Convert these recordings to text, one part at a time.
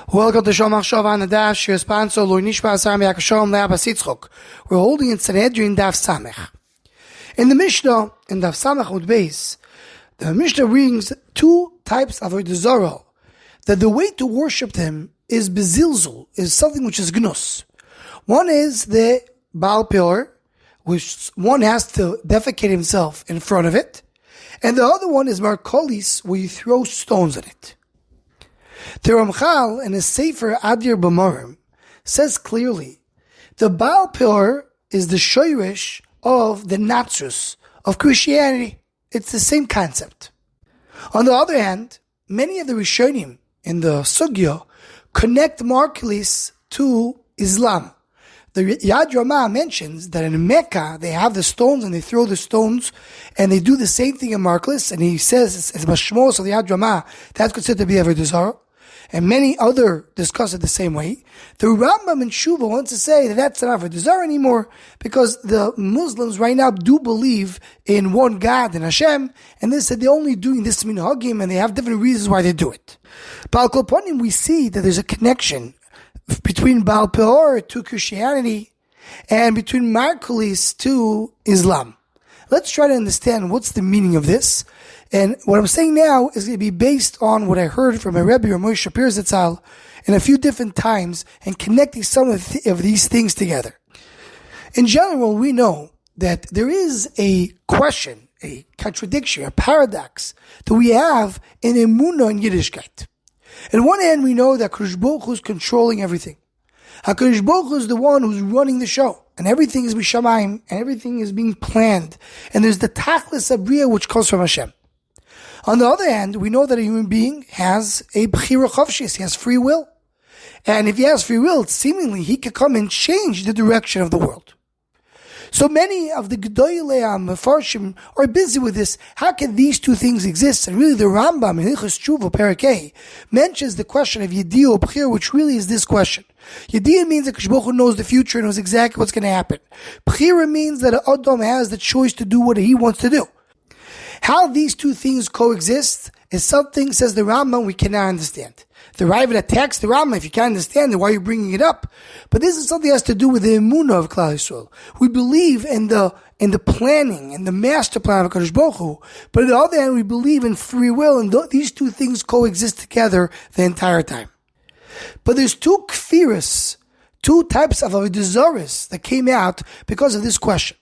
Welcome to Shomach Shov on the Daf. Your sponsor, Lord Nishma Asar Miyakashom Le'abas Yitzchok. We're holding in Sanhedrin Daf Samech. In the Mishnah, in Daf Samech Ud Beis, the Mishnah brings two types of Avodah-Zarah. That the way to worship them is bezilzul, is something which is gnus. One is the Baal Peor, which one has to defecate himself in front of it. And the other one is Markulis, where you throw stones at it. The Ramchal in his Sefer Adir B'Morim says clearly, the Baal Peor is the shoyrish of the Natsrus, of Christianity. It's the same concept. On the other hand, many of the Rishonim in the Sugya connect Markulis to Islam. The Yad Ramah mentions that in Mecca they have the stones and they throw the stones and they do the same thing in Markulis, and he says it's Bashmos of the Yad Ramah, that's considered to be Avodah-Zarah. And many other discuss it the same way. The Rambam in Shuvah wants to say that that's not Avodah-Zarah anymore because the Muslims right now do believe in one God and Hashem, and they said they're only doing this minhagim and they have different reasons why they do it. But Al Kol Panim, we see that there's a connection between Baal Peor to Christianity and between Markulis to Islam. Let's try to understand what's the meaning of this. And what I'm saying now is going to be based on what I heard from a Rebbe, Moshe Peor Zatzal, in a few different times, and connecting some of these things together. In general, we know that there is a question, a contradiction, a paradox that we have in Emunah and Yiddishkeit. On one hand, we know that HaKadosh Baruch Hu is controlling everything. HaKadosh Baruch Hu is the one who's running the show. And everything is Mishamayim, and everything is being planned. And there's the Tachlis Abriya, which comes from Hashem. On the other hand, we know that a human being has a Bechira Chavshis, he has free will. And if he has free will, seemingly he can come and change the direction of the world. So many of the Gedolei Mefarshim are busy with this. How can these two things exist? And really the Rambam in Hilchos Tshuva Parakeh mentions the question of Yediyah or Bechira, which really is this question. Yediyah means that HaKadosh Baruch Hu knows the future and knows exactly what's going to happen. Bechira means that Adam has the choice to do what he wants to do. How these two things coexist is something, says the Rambam, we cannot understand. The Ravid attacks the Rambam. If you can't understand it, why are you bringing it up? But this is something that has to do with the Emunah of Klal Yisrael. We believe in the planning and the master plan of HaKadosh Baruch Hu, but on the other hand, we believe in free will, and these two things coexist together the entire time. But there's two kfiras, two types of Avodah-Zarah that came out because of this question.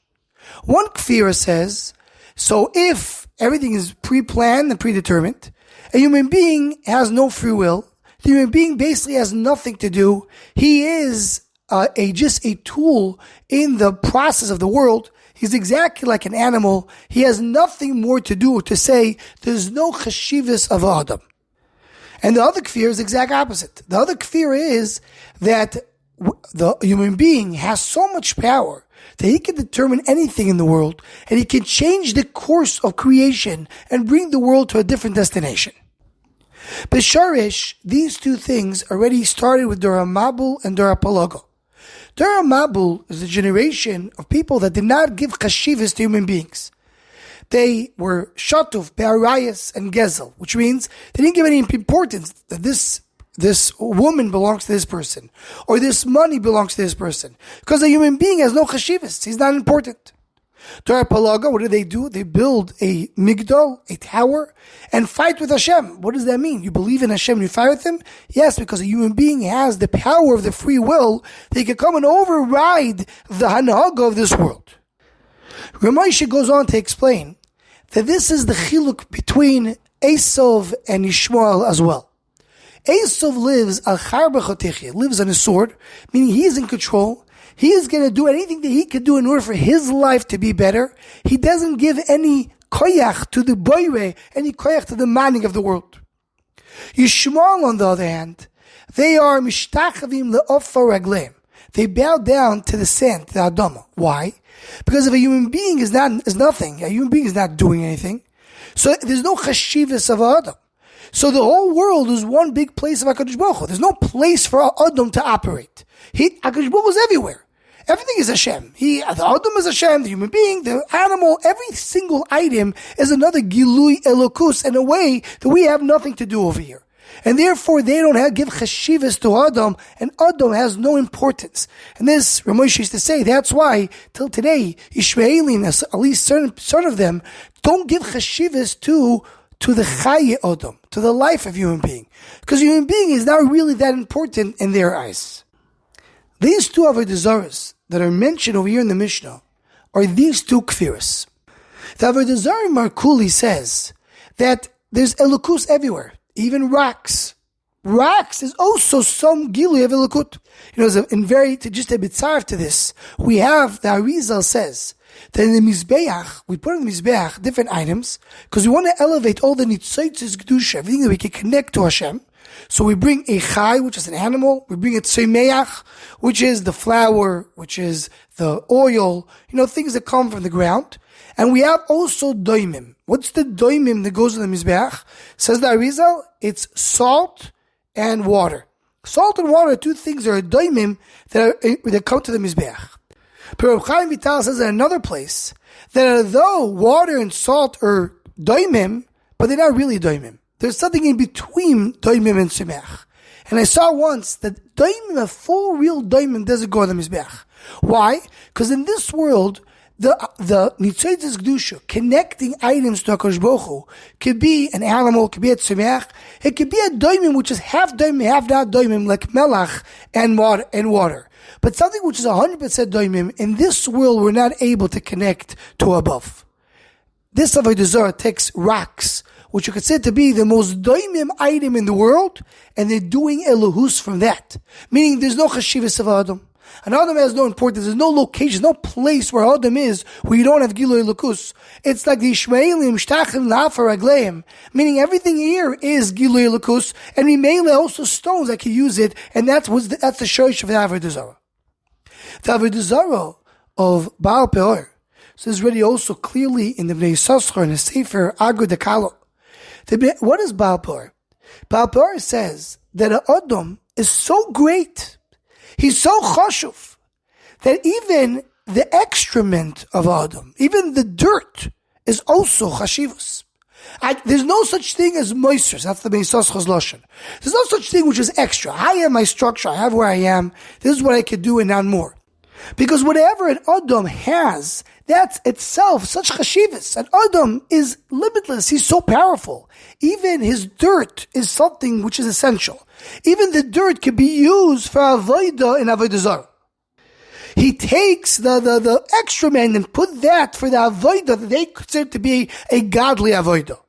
One kfira says, so if everything is pre-planned and predetermined, a human being has no free will, the human being basically has nothing to do, he is just a tool in the process of the world, he's exactly like an animal, he has nothing more to do, to say, there's no chashivas of Adam. And the other kfir is the exact opposite. The other kfir is that the human being has so much power that he can determine anything in the world, and he can change the course of creation and bring the world to a different destination. B'Sharish, these two things already started with Dora Mabul and Dora Palaga. Dora Mabul is a generation of people that did not give chashivas to human beings. They were shatuf, be'arayas, and gezel, which means they didn't give any importance that this woman belongs to this person, or this money belongs to this person, because a human being has no chashivas, he's not important. Torah Palaga, what do? They build a migdal, a tower, and fight with Hashem. What does that mean? You believe in Hashem and you fight with Him? Yes, because a human being has the power of the free will, they can come and override the hanaga of this world. Ramosha goes on to explain that this is the chiluk between Esav and Yishmael as well. Esav lives lives on a sword, meaning he is in control. He is going to do anything that he can do in order for his life to be better. He doesn't give any koyach to the boire, any koyach to the manning of the world. Yishmael, on the other hand, they are mishtachavim le'ofa ragleim. They bow down to the sand, to the Adama. Why? Because if a human being is nothing, a human being is not doing anything, so there's no chashivas of Adam. So the whole world is one big place of HaKadosh Baruch Hu. There's no place for Adam to operate. HaKadosh Baruch Hu is everywhere. Everything is Hashem. The Adam is Hashem, the human being, the animal, every single item is another Gilui Elokus in a way that we have nothing to do over here. And therefore, they don't give chashivas to Adam, and Adam has no importance. And this, Ramosh used to say, that's why, till today, Ishmaelim, at least certain of them, don't give chashivas to the chaye Adam, to the life of human being. Because human being is not really that important in their eyes. These two Avodah-Zarahs that are mentioned over here in the Mishnah are these two kfiras. The Avodah-Zarah Markulis says that there's elukus everywhere, even rocks. Rocks is also some gilui of elukut. Just a bit tzarf to this, we have the Arizal says that in the Mizbeach, we put in the Mizbeach different items because we want to elevate all the nitzotzes kedusha, everything that we can connect to Hashem. So we bring a chai, which is an animal. We bring a tzomeach, which is the flour, which is the oil, things that come from the ground. And we have also doimim. What's the doimim that goes in the Mizbeach? Says the Arizal, it's salt and water. Salt and water are two things that are doimim that come to the Mizbeach. Peor Chaim Vital says in another place that although water and salt are doimim, but they're not really doimim. There's something in between doimim and tzimach. And I saw once that doimim, a full real doimim, doesn't go on the Mizbeach. Why? Because in this world, the nitzotzes kedusha, connecting items to HaKadosh Baruch Hu, could be an animal, could be a tzimach, it could be a doimim which is half doimim, half not doimim, like melach and water. But something which is 100% doimim, in this world we're not able to connect to above. This Avodah-Zarah takes rocks, which you consider to be the most doimim item in the world, and they're doing elohus from that. Meaning there's no chashivas of Adam. And Adam has no importance. There's no location, no place where Adam is where you don't have Gilui Elokus. It's like the Ishmaelim, Shtachim, La'afar, Agleim. Meaning everything here is Gilui Elokus, and Mimele also stones that can use it, and that's the shoyish of the Avodah-Zarah. The Avodah-Zarah of Baal Peor says already also clearly in the Bnei Yissaschar in the Sefer Agud Dekalo. What is Baal Peor? Baal Peor says that Adam is so great, he's so chashuv, that even the excrement of Adam, even the dirt, is also chashivus. There's no such thing as moisters. That's the Bnei Yissaschar's lashon. There's no such thing which is extra. I have my structure. I have where I am. This is what I could do and not more. Because whatever an Adam has, that's itself such chashivas. An Adam is limitless. He's so powerful. Even his dirt is something which is essential. Even the dirt can be used for avodah in Avodah-Zarah. He takes the excrement and put that for the avodah that they consider to be a godly avodah.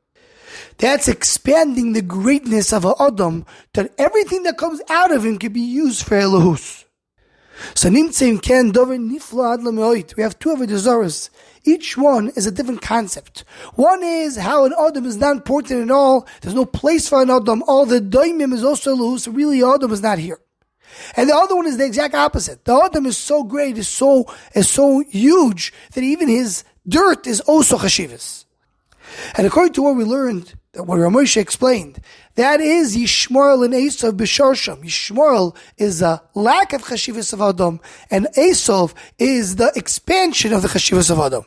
That's expanding the greatness of an Adam, that everything that comes out of him can be used for Elohus. So we have two Avodah-Zarahs. Each one is a different concept. One is how an Adam is not important at all. There's no place for an Adam. All the doimim is also Elohus. So really Adam is not here. And the other one is the exact opposite. The Adam is so great, is so huge, that even his dirt is also chashivas. And according to what we learned, what Ramosha explained, that is Yishmael and Esav b'sharsham. Yishmael is a lack of chashivas of Adam, and Esav is the expansion of the chashivas of Adam.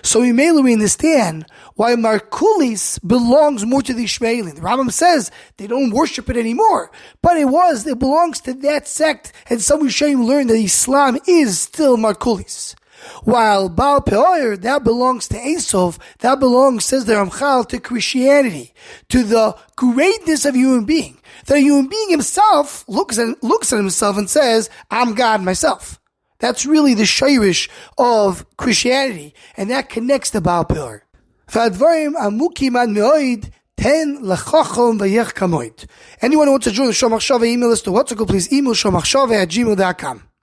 So we understand why Markulis belongs more to the Ishmaelim. The Rambam says they don't worship it anymore, but it belongs to that sect, and some Rishonim learned that Islam is still Markulis. While Baal Peor, that belongs to Esav, that belongs, says the Ramchal, to Christianity, to the greatness of a human being. The human being himself looks at himself and says, I'm God myself. That's really the shayrish of Christianity, and that connects to Baal Peor. Anyone who wants to join the Shomachshava email list to WhatsApp, please email shomachshava@gmail.com.